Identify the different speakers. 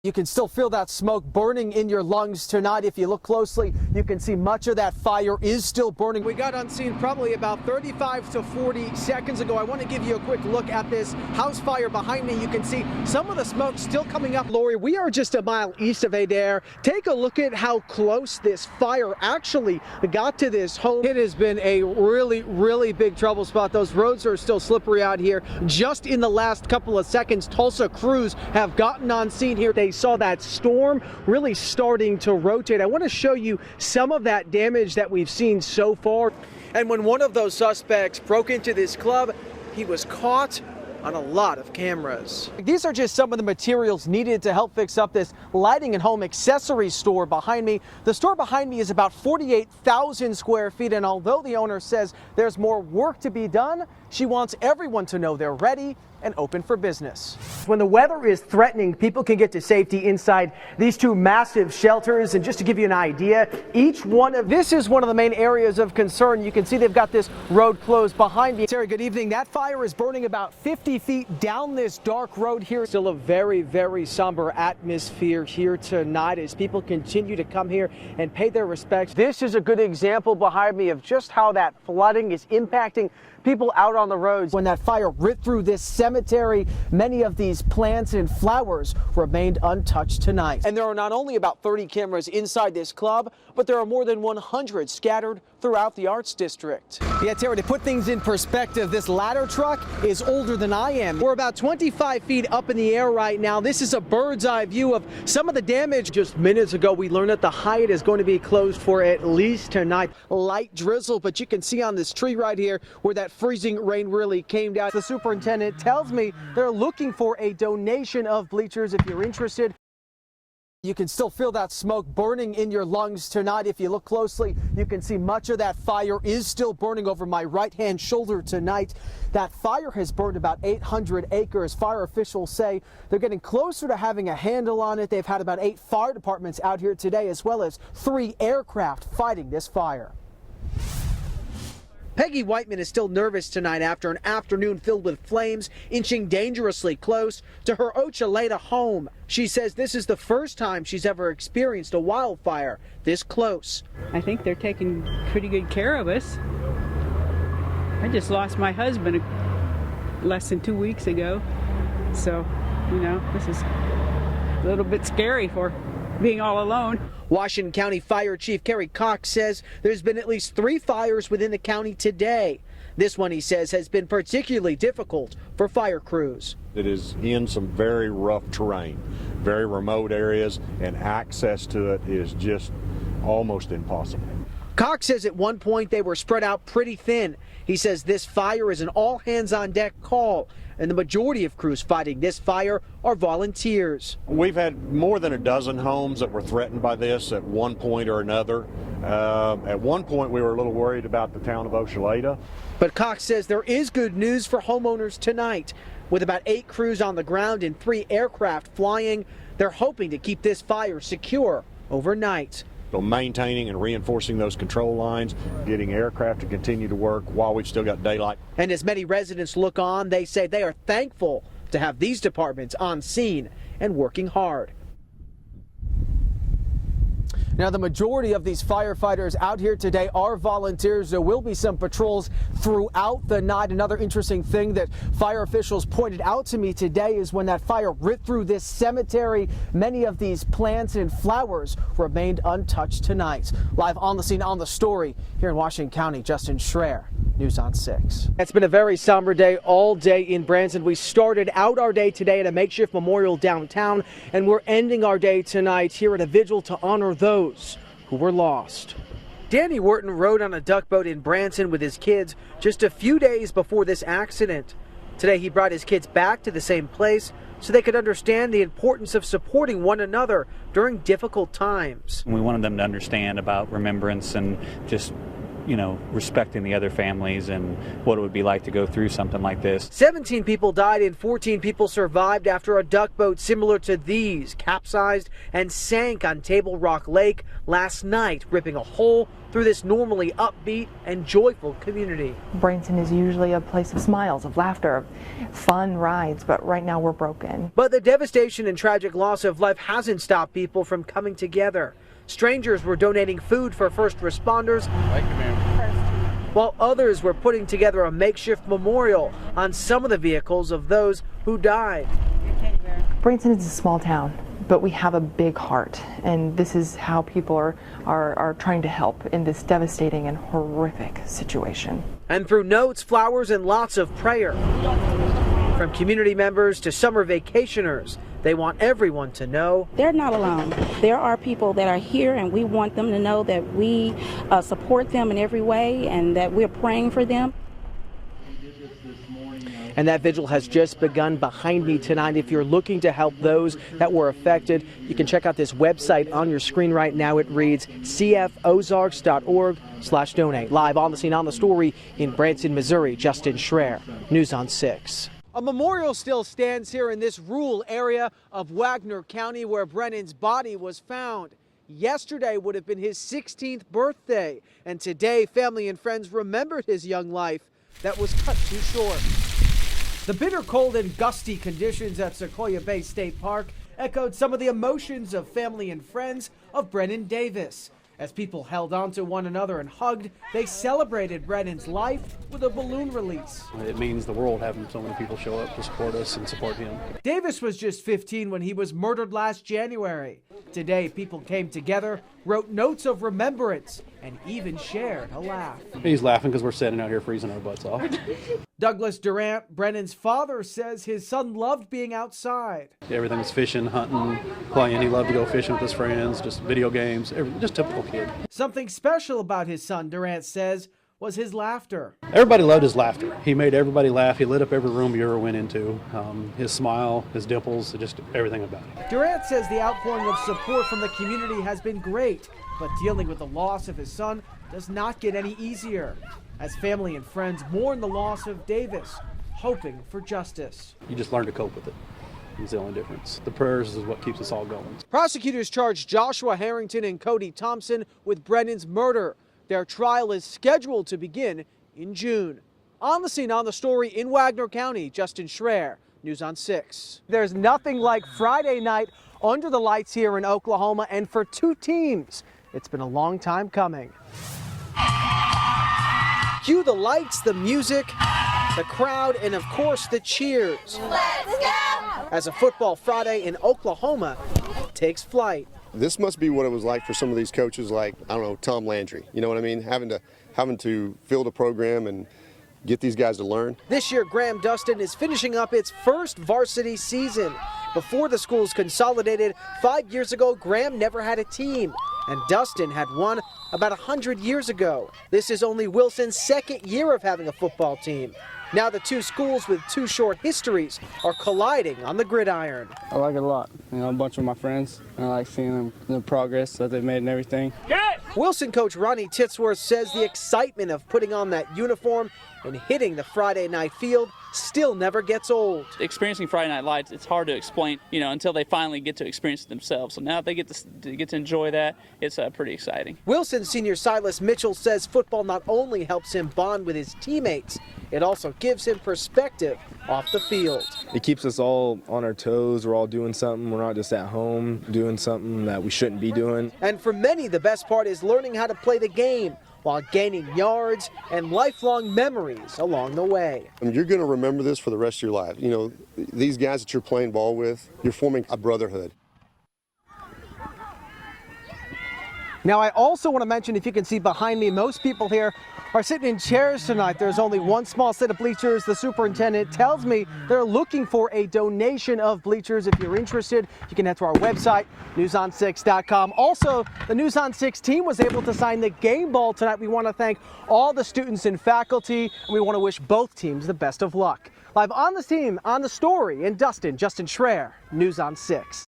Speaker 1: You can still feel that smoke burning in your lungs tonight. If you look closely, you can see much of that fire is still burning. We got on scene probably about 35 to 40 seconds ago. I want to give you a quick look at this house fire behind me. You can see some of the smoke still coming up. Lori, we are just a mile east of Adair. Take a look at how close this fire actually got to this home. It has been a really big trouble spot. Those roads are still slippery out here. Just in the last couple of seconds, Tulsa crews have gotten on scene here. They saw that storm really starting to rotate. I want to show you some of that damage that we've seen so far. And when one of those suspects broke into this club, he was caught on a lot of cameras. These are just some of the materials needed to help fix up this lighting and home accessories store behind me. The store behind me is about 48,000 square feet, and although the owner says there's more work to be done, she wants everyone to know they're ready and open for business. When the weather is threatening, people can get to safety inside these two massive shelters. And just to give you an idea, this is one of the main areas of concern. You can see they've got this road closed behind me. Terry, good evening. That fire is burning about 50 feet down this dark road here. Still a very somber atmosphere here tonight as people continue to come here and pay their respects. This is a good example behind me of just how that flooding is impacting people out on the roads. When that fire ripped through this cemetery, many of these plants and flowers remained untouched tonight. And there are not only about 30 cameras inside this club, but there are more than 100 scattered throughout the Arts District. Yeah, Terry, to put things in perspective, this ladder truck is older than I am. We're about 25 feet up in the air right now. This is a bird's eye view of some of the damage. Just minutes ago, we learned that the Hyatt is going to be closed for at least tonight. Light drizzle, but you can see on this tree right here where that freezing rain really came down. The superintendent tells me they're looking for a donation of bleachers if you're interested. You can still feel that smoke burning in your lungs tonight. If you look closely, you can see much of that fire is still burning over my right-hand shoulder tonight. That fire has burned about 800 acres. Fire officials say they're getting closer to having a handle on it. They've had about 8 fire departments out here today, as well as 3 aircraft fighting this fire. Peggy Whiteman is still nervous tonight after an afternoon filled with flames inching dangerously close to her Ochaleta home. She says this is the first time she's ever experienced a wildfire this close.
Speaker 2: I think they're taking pretty good care of us. I just lost my husband less than 2 weeks ago. So, this is a little bit scary for being all alone.
Speaker 1: Washington County Fire Chief Kerry Cox says there's been at least 3 fires within the county today. This one, he says, has been particularly difficult for fire crews.
Speaker 3: It is in some very rough terrain, very remote areas, and access to it is just almost impossible.
Speaker 1: Cox says at one point they were spread out pretty thin. He says this fire is an all-hands-on-deck call, and the majority of crews fighting this fire are volunteers.
Speaker 3: We've had more than a dozen homes that were threatened by this at one point or another. At one point, we were a little worried about the town of Ochaleta.
Speaker 1: But Cox says there is good news for homeowners tonight. With about 8 crews on the ground and 3 aircraft flying, they're hoping to keep this fire secure overnight.
Speaker 3: So maintaining and reinforcing those control lines, getting aircraft to continue to work while we've still got daylight.
Speaker 1: And as many residents look on, they say they are thankful to have these departments on scene and working hard. Now, the majority of these firefighters out here today are volunteers. There will be some patrols throughout the night. Another interesting thing that fire officials pointed out to me today is when that fire ripped through this cemetery, many of these plants and flowers remained untouched tonight. Live on the scene, on the story here in Washington County, Justin Shrair, News on 6. It's been a very somber day all day in Branson. We started out our day today at a makeshift memorial downtown, and we're ending our day tonight here at a vigil to honor those who were lost. Danny Wharton rode on a duck boat in Branson with his kids just a few days before this accident. Today he brought his kids back to the same place so they could understand the importance of supporting one another during difficult times.
Speaker 4: We wanted them to understand about remembrance and just respecting the other families and what it would be like to go through something like this.
Speaker 1: 17 people died and 14 people survived after a duck boat similar to these capsized and sank on Table Rock Lake last night, ripping a hole through this normally upbeat and joyful community.
Speaker 5: Branson is usually a place of smiles, of laughter, of fun rides, but right now we're broken.
Speaker 1: But the devastation and tragic loss of life hasn't stopped people from coming together. Strangers were donating food for first responders, while others were putting together a makeshift memorial on some of the vehicles of those who died.
Speaker 5: Branson is a small town, but we have a big heart, and this is how people are trying to help in this devastating and horrific situation.
Speaker 1: And through notes, flowers, and lots of prayer, from community members to summer vacationers, they want everyone to know
Speaker 6: they're not alone. There are people that are here, and we want them to know that we support them in every way and that we're praying for them.
Speaker 1: And that vigil has just begun behind me tonight. If you're looking to help those that were affected, you can check out this website on your screen right now. It reads cfozarks.org/donate. Live on the scene, on the story in Branson, Missouri, Justin Shrair, News on 6. A memorial still stands here in this rural area of Wagoner County where Brennan's body was found. Yesterday would have been his 16th birthday, and today family and friends remembered his young life that was cut too short. The bitter cold and gusty conditions at Sequoia Bay State Park echoed some of the emotions of family and friends of Brennan Davis. As people held on to one another and hugged, they celebrated Brennan's life with a balloon release.
Speaker 7: It means the world having so many people show up to support us and support him.
Speaker 1: Davis was just 15 when he was murdered last January. Today, people came together, wrote notes of remembrance, and even shared a laugh.
Speaker 7: He's laughing because we're sitting out here freezing our butts off.
Speaker 1: Douglas Durant, Brennan's father, says his son loved being outside.
Speaker 7: Everything was fishing, hunting, playing. He loved to go fishing with his friends, just video games, just typical kid.
Speaker 1: Something special about his son, Durant says, was his laughter.
Speaker 7: Everybody loved his laughter. He made everybody laugh. He lit up every room you ever went into. His smile, his dimples, just everything about it.
Speaker 1: Durant says the outpouring of support from the community has been great, but dealing with the loss of his son does not get any easier, as family and friends mourn the loss of Davis, hoping for justice.
Speaker 7: You just learn to cope with it. It's the only difference. The prayers is what keeps us all going.
Speaker 1: Prosecutors charged Joshua Harrington and Cody Thompson with Brennan's murder. Their trial is scheduled to begin in June. On the scene, on the story in Wagoner County, Justin Shrair, News on 6. There's nothing like Friday night under the lights here in Oklahoma, and for two teams, it's been a long time coming. Cue the lights, the music, the crowd, and of course the cheers. Let's go! As a football Friday in Oklahoma takes flight.
Speaker 8: This must be what it was like for some of these coaches, like, I don't know, Tom Landry. You know what I mean? Having to field a program and get these guys to learn. This year, Graham Dustin is finishing up its first varsity season. Before the schools consolidated 5 years ago, Graham never had a team, and Dustin had one about 100 years ago. This is only Wilson's second year of having a football team. Now the two schools with two short histories are colliding on the gridiron.
Speaker 9: I like it a lot. A bunch of my friends, and I like seeing them, the progress that they've made and everything.
Speaker 1: Wilson coach Ronnie Titsworth says the excitement of putting on that uniform and hitting the Friday night field still never gets old.
Speaker 10: Experiencing Friday Night Lights, it's hard to explain, until they finally get to experience it themselves. So now if they get to enjoy that, it's pretty exciting.
Speaker 1: Wilson senior Silas Mitchell says football not only helps him bond with his teammates, it also gives him perspective off the field.
Speaker 11: It keeps us all on our toes. We're all doing something. We're not just at home doing something that we shouldn't be doing.
Speaker 1: And for many, the best part is learning how to play the game while gaining yards and lifelong memories along the way.
Speaker 8: You're going to remember this for the rest of your life. These guys that you're playing ball with, you're forming a brotherhood.
Speaker 1: Now, I also want to mention, if you can see behind me, most people here are sitting in chairs tonight. There's only one small set of bleachers. The superintendent tells me they're looking for a donation of bleachers. If you're interested, you can head to our website, newson6.com. Also, the News on 6 team was able to sign the game ball tonight. We want to thank all the students and faculty, and we want to wish both teams the best of luck. Live on the team, on the story in Justin Shrair, News on 6.